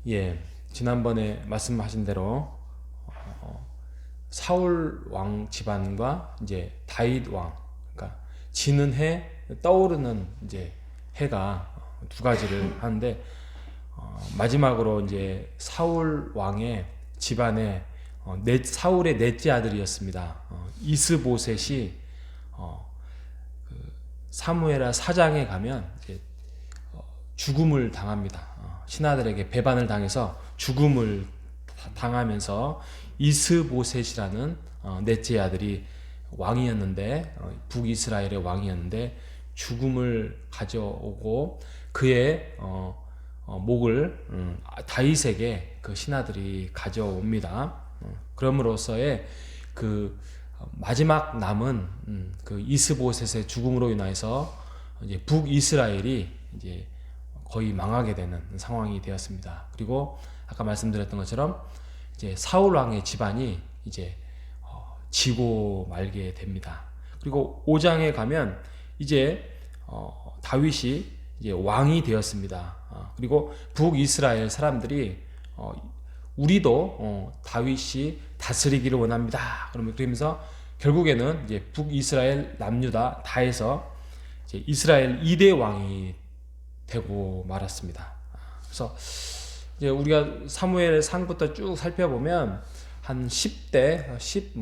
예, 지난번에 말씀하신 대로 사울 왕 집안과 이제 다윗 왕, 그러니까 지는 해, 떠오르는 이제 해가 두 가지를 하는데 마지막으로 이제 사울 왕의 집안에 사울의 넷째 아들이었습니다. 이스보셋이 사무엘하 4장에 가면 이제 죽음을 당합니다. 신하들에게 배반을 당해서 죽음을 당하면서 이스보셋이라는 넷째 아들이 왕이었는데 북이스라엘의 왕이었는데 죽음을 가져오고 그의 목을 다윗에게 그 신하들이 가져옵니다. 그럼으로써의 그 마지막 남은 그 이스보셋의 죽음으로 인해서 이제 북이스라엘이 이제 거의 망하게 되는 상황이 되었습니다. 그리고 아까 말씀드렸던 것처럼 이제 사울 왕의 집안이 이제 지고 말게 됩니다. 그리고 5장에 가면 이제 다윗이 이제 왕이 되었습니다. 그리고 북이스라엘 사람들이 우리도 다윗이 다스리기를 원합니다. 그러면서 결국에는 이제 북이스라엘 남유다 다 해서 이제 이스라엘 2대 왕이 되고 말았습니다. 그래서 이제 우리가 사무엘 상부터 쭉 살펴보면 한 10대, 7,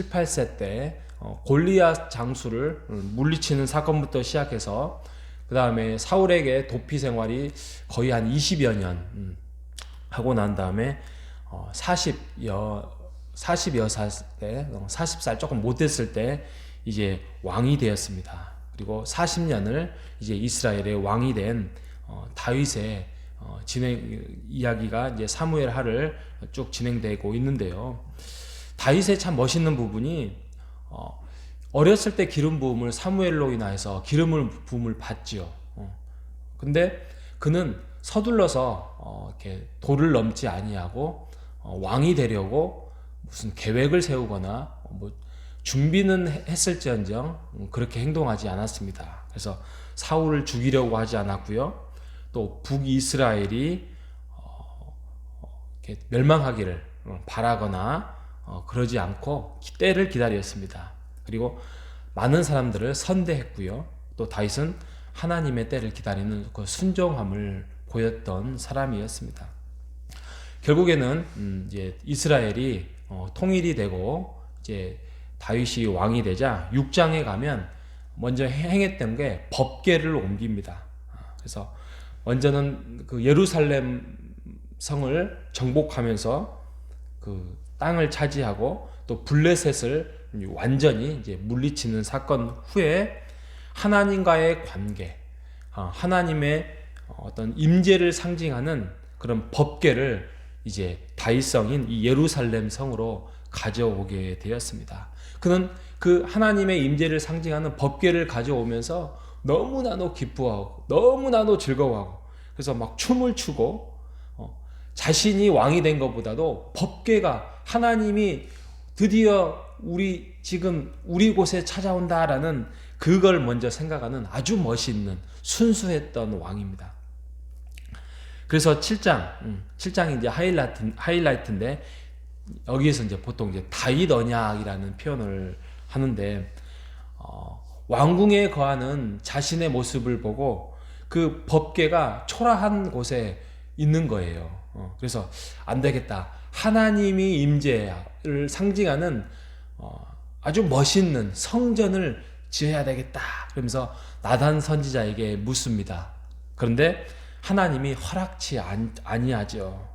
8세 때 골리앗 장수를 물리치는 사건부터 시작해서 그 다음에 사울에게 도피 생활이 거의 한 20여 년 하고 난 다음에 40여 살 때, 40살 조금 못 됐을 때 이제 왕이 되었습니다. 그리고 40년을 이제 이스라엘의 왕이 된 다윗의 진행 이야기가 이제 사무엘 하를 쭉 진행되고 있는데요. 다윗의 참 멋있는 부분이 어렸을 때 기름 부음을 사무엘로 인하여서 기름을 부음을 받지요. 근데 그는 서둘러서 이렇게 도를 넘지 아니하고 왕이 되려고 무슨 계획을 세우거나 뭐 준비는 했을지언정 그렇게 행동하지 않았습니다. 그래서 사울을 죽이려고 하지 않았고요. 또 북이스라엘이 멸망하기를 바라거나 그러지 않고 때를 기다렸습니다. 그리고 많은 사람들을 선대했고요. 또 다윗은 하나님의 때를 기다리는 그 순종함을 보였던 사람이었습니다. 결국에는 이제 이스라엘이 통일이 되고 이제 다윗이 왕이 되자 6장에 가면 먼저 행했던 게 법궤를 옮깁니다. 그래서 먼저는 그 예루살렘 성을 정복하면서 그 땅을 차지하고 또 블레셋을 완전히 이제 물리치는 사건 후에 하나님과의 관계, 하나님의 어떤 임재를 상징하는 그런 법궤를 이제 다윗성인 이 예루살렘 성으로 가져오게 되었습니다. 그는 그 하나님의 임재를 상징하는 법궤를 가져오면서 너무나도 기뻐하고 너무나도 즐거워하고 그래서 막 춤을 추고 자신이 왕이 된 것보다도 법궤가 하나님이 드디어 지금 우리 곳에 찾아온다라는 그걸 먼저 생각하는 아주 멋있는 순수했던 왕입니다. 그래서 7장이 이제 하이라이트인데 여기에서 이제 보통 이제 다윗 언약이라는 표현을 하는데 왕궁에 거하는 자신의 모습을 보고 그 법궤가 초라한 곳에 있는 거예요. 그래서 안 되겠다. 하나님이 임재를 상징하는 아주 멋있는 성전을 지어야 되겠다. 그러면서 나단 선지자에게 묻습니다. 그런데 하나님이 허락치 아니하죠.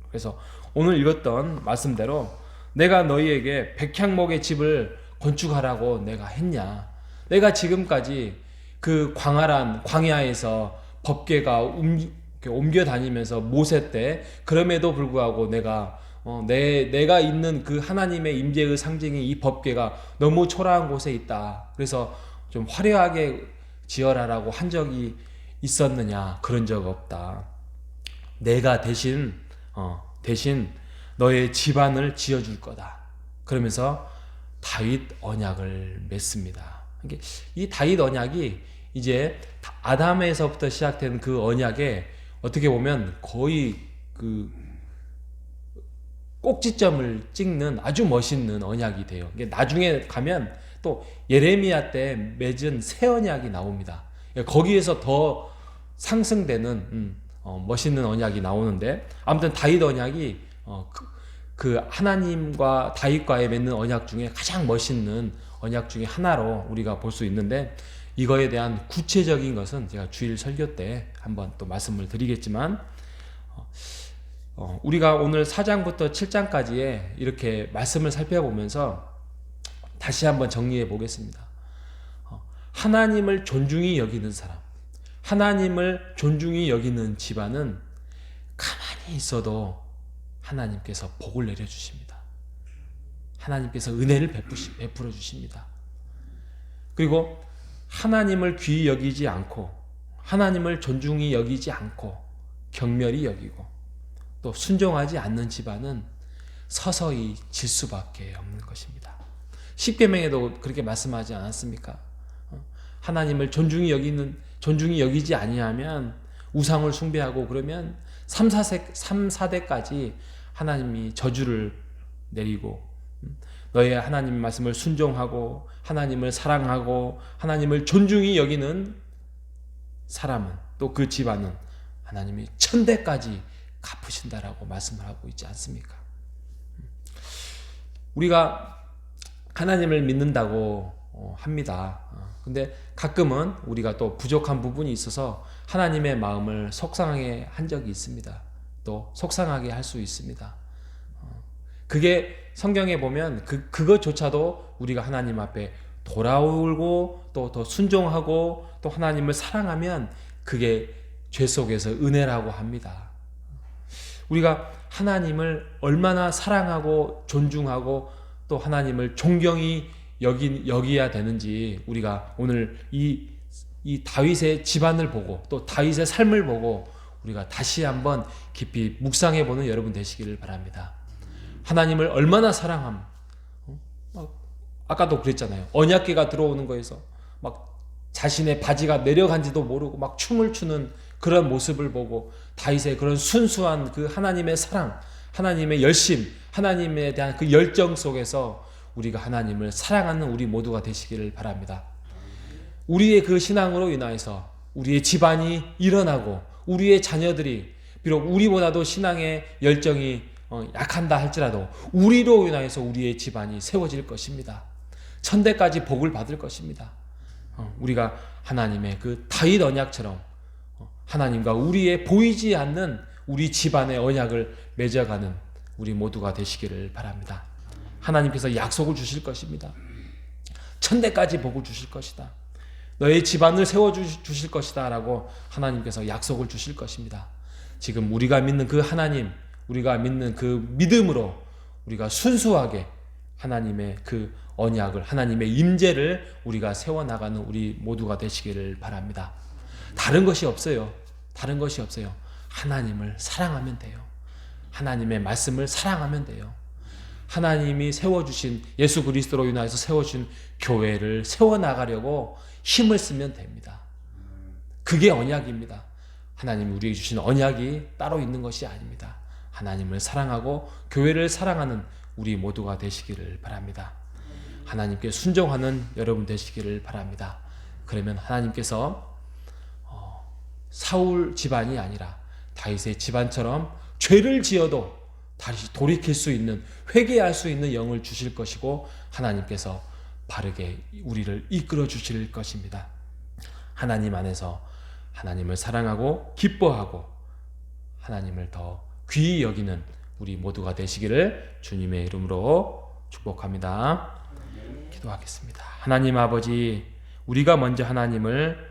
그래서 오늘 읽었던 말씀대로 내가 너희에게 백향목의 집을 건축하라고 내가 했냐? 내가 지금까지 그 광활한 광야에서 법궤가 옮겨 다니면서 모세 때 그럼에도 불구하고 내가 있는 그 하나님의 임재의 상징이 이 법궤가 너무 초라한 곳에 있다. 그래서 좀 화려하게 지어라라고 한 적이 있었느냐? 그런 적 없다. 내가 대신 너의 집안을 지어줄 거다. 그러면서 다윗 언약을 맺습니다. 이 다윗 언약이 이제 아담에서부터 시작된 그 언약에 어떻게 보면 거의 그 꼭지점을 찍는 아주 멋있는 언약이 돼요. 이게 나중에 가면 또 예레미야 때 맺은 새 언약이 나옵니다. 거기에서 더 상승되는 멋있는 언약이 나오는데, 아무튼 다윗 언약이 그 하나님과 다윗과의 맺는 언약 중에 가장 멋있는 언약 중에 하나로 우리가 볼 수 있는데, 이거에 대한 구체적인 것은 제가 주일 설교 때 한번 또 말씀을 드리겠지만, 우리가 오늘 4장부터 7장까지의 이렇게 말씀을 살펴보면서 다시 한번 정리해 보겠습니다. 하나님을 존중히 여기는 사람, 하나님을 존중히 여기는 집안은 가만히 있어도 하나님께서 복을 내려주십니다. 하나님께서 은혜를 베풀어 주십니다. 그리고 하나님을 귀히 여기지 않고, 하나님을 존중히 여기지 않고 경멸히 여기고 또 순종하지 않는 집안은 서서히 질 수밖에 없는 것입니다. 십계명에도 그렇게 말씀하지 않았습니까? 하나님을 존중히 여기지 아니하면, 우상을 숭배하고 그러면 3, 4대까지 하나님이 저주를 내리고, 너의 하나님 말씀을 순종하고 하나님을 사랑하고 하나님을 존중히 여기는 사람은, 또 그 집안은 하나님이 1000대까지 갚으신다라고 말씀을 하고 있지 않습니까? 우리가 하나님을 믿는다고 합니다. 근데 가끔은 우리가 또 부족한 부분이 있어서 하나님의 마음을 속상하게 한 적이 있습니다. 또 속상하게 할 수 있습니다. 그게 성경에 보면 그것조차도 우리가 하나님 앞에 돌아오고 또 더 순종하고 또 하나님을 사랑하면 그게 죄 속에서 은혜라고 합니다. 우리가 하나님을 얼마나 사랑하고 존중하고 또 하나님을 존경히 여기야 되는지, 우리가 오늘 이 다윗의 집안을 보고 또 다윗의 삶을 보고 우리가 다시 한번 깊이 묵상해 보는 여러분 되시기를 바랍니다. 하나님을 얼마나 사랑함. 아까도 그랬잖아요. 언약궤가 들어오는 거에서 막 자신의 바지가 내려간지도 모르고 막 춤을 추는 그런 모습을 보고, 다윗의 그런 순수한 그 하나님의 사랑, 하나님의 열심, 하나님에 대한 그 열정 속에서 우리가 하나님을 사랑하는 우리 모두가 되시기를 바랍니다. 우리의 그 신앙으로 인하여서 우리의 집안이 일어나고, 우리의 자녀들이 비록 우리보다도 신앙의 열정이 약한다 할지라도 우리로 인하여서 우리의 집안이 세워질 것입니다. 1000대까지 복을 받을 것입니다. 우리가 하나님의 그 다윗 언약처럼 하나님과 우리의 보이지 않는 우리 집안의 언약을 맺어가는 우리 모두가 되시기를 바랍니다. 하나님께서 약속을 주실 것입니다. 1000대까지 복을 주실 것이다. 너의 집안을 세워주실 것이다 라고 하나님께서 약속을 주실 것입니다. 지금 우리가 믿는 그 하나님, 우리가 믿는 그 믿음으로 우리가 순수하게 하나님의 그 언약을, 하나님의 임재를 우리가 세워나가는 우리 모두가 되시기를 바랍니다. 다른 것이 없어요. 다른 것이 없어요. 하나님을 사랑하면 돼요. 하나님의 말씀을 사랑하면 돼요. 하나님이 세워주신, 예수 그리스도로 인하여서 세워주신 교회를 세워나가려고 힘을 쓰면 됩니다. 그게 언약입니다. 하나님이 우리에게 주신 언약이 따로 있는 것이 아닙니다. 하나님을 사랑하고 교회를 사랑하는 우리 모두가 되시기를 바랍니다. 하나님께 순종하는 여러분 되시기를 바랍니다. 그러면 하나님께서 사울 집안이 아니라 다윗의 집안처럼 죄를 지어도 다시 돌이킬 수 있는, 회개할 수 있는 영을 주실 것이고, 하나님께서 바르게 우리를 이끌어 주실 것입니다. 하나님 안에서 하나님을 사랑하고 기뻐하고 하나님을 더 귀히 여기는 우리 모두가 되시기를 주님의 이름으로 축복합니다. 기도하겠습니다. 하나님 아버지, 우리가 먼저 하나님을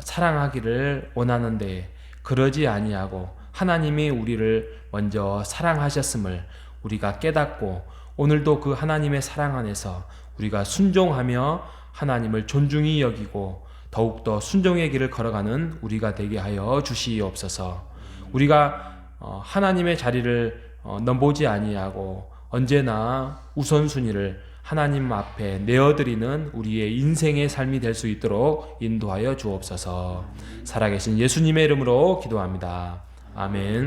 사랑하기를 원하는데 그러지 아니하고 하나님이 우리를 먼저 사랑하셨음을 우리가 깨닫고, 오늘도 그 하나님의 사랑 안에서 우리가 순종하며 하나님을 존중히 여기고 더욱더 순종의 길을 걸어가는 우리가 되게 하여 주시옵소서. 우리가 하나님의 자리를 넘보지 아니하고 언제나 우선순위를 하나님 앞에 내어드리는 우리의 인생의 삶이 될 수 있도록 인도하여 주옵소서. 살아계신 예수님의 이름으로 기도합니다. 아멘.